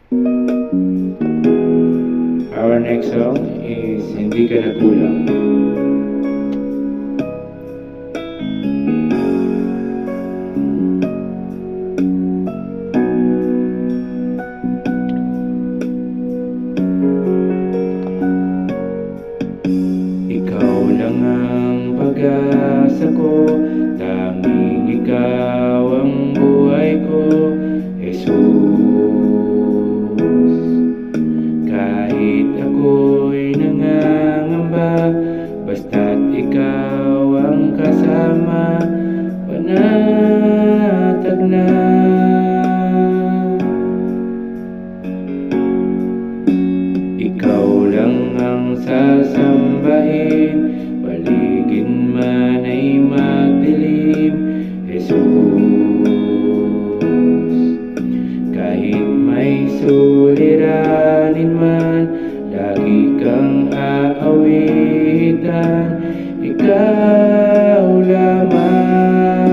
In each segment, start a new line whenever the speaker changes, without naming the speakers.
Our next song is Hindi Ka Na Kulang. Ikaw lang ang pag-asa ko, tanging ikaw ang buhay ko, Jesus. Kahit ako'y nangangamba, basta't ikaw ang kasama, panatag na. Ikaw lang ang sasambahin, paligid man ay madilim, Jesus. Kahit may suliranin man, lagi kang aawitan, ikaw lamang.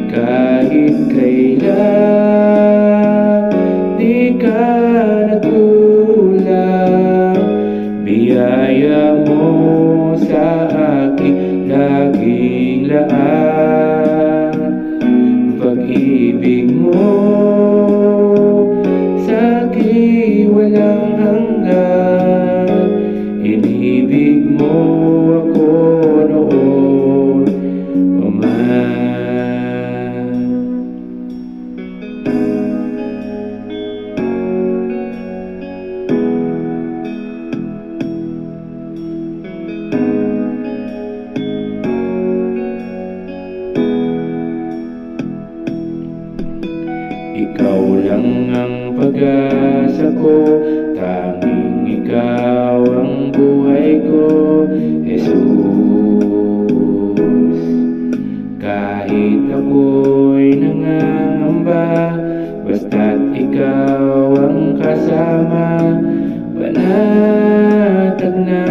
Kahit kailan di ka nagkulang, biyaya mo sa akin laging laan. Pag-ibig mo sa'kin walang hanggan, inibig mo ako noon pa man. Ikaw lang ang pag-asa ko, tanging ikaw ang buhay ko, Jesus. Kahit ako'y nangangamba, basta't ikaw ang kasama, panatag na.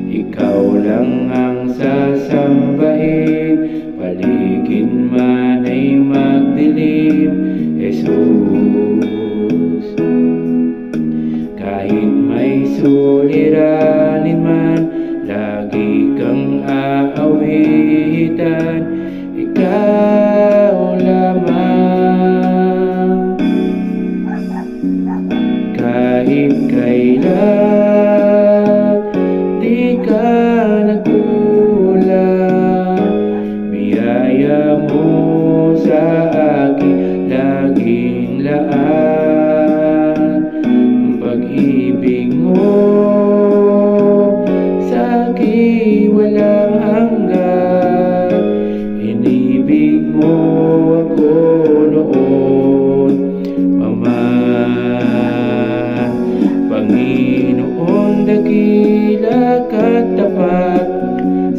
Ikaw lang ang sasambahin, paligid man ay magdilim, Jesus. Kahit may suliranin man, lagi kang aawitan, ikaw lamang. Kahit kailan di ka nagkulang, biyaya mo sa akin laging laan. Ang pag-ibig mo sa'kin walang hanggan, inibig mo ako noon pa man. Panginoon, dakila ka't tapat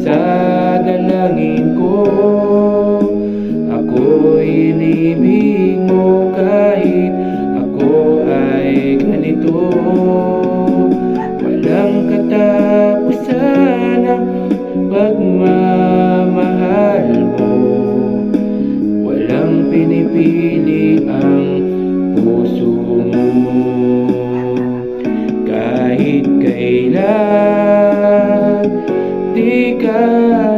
sa dalangin ko, ako'y inibig mo kahit ako ay ganito. Walang katapusan ang pagmamahal mo, walang pinipili ang puso mo. Kahit kailan di ka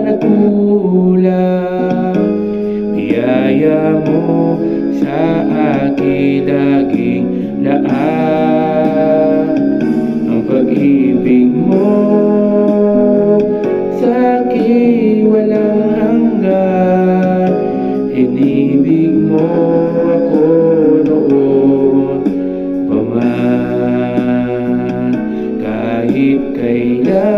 nagkulang, biyaya mo sa akin laging laan. Ang pag-ibig mo sa'kin walang hanggan, inibig mo ako noon pa man. Kahit kailan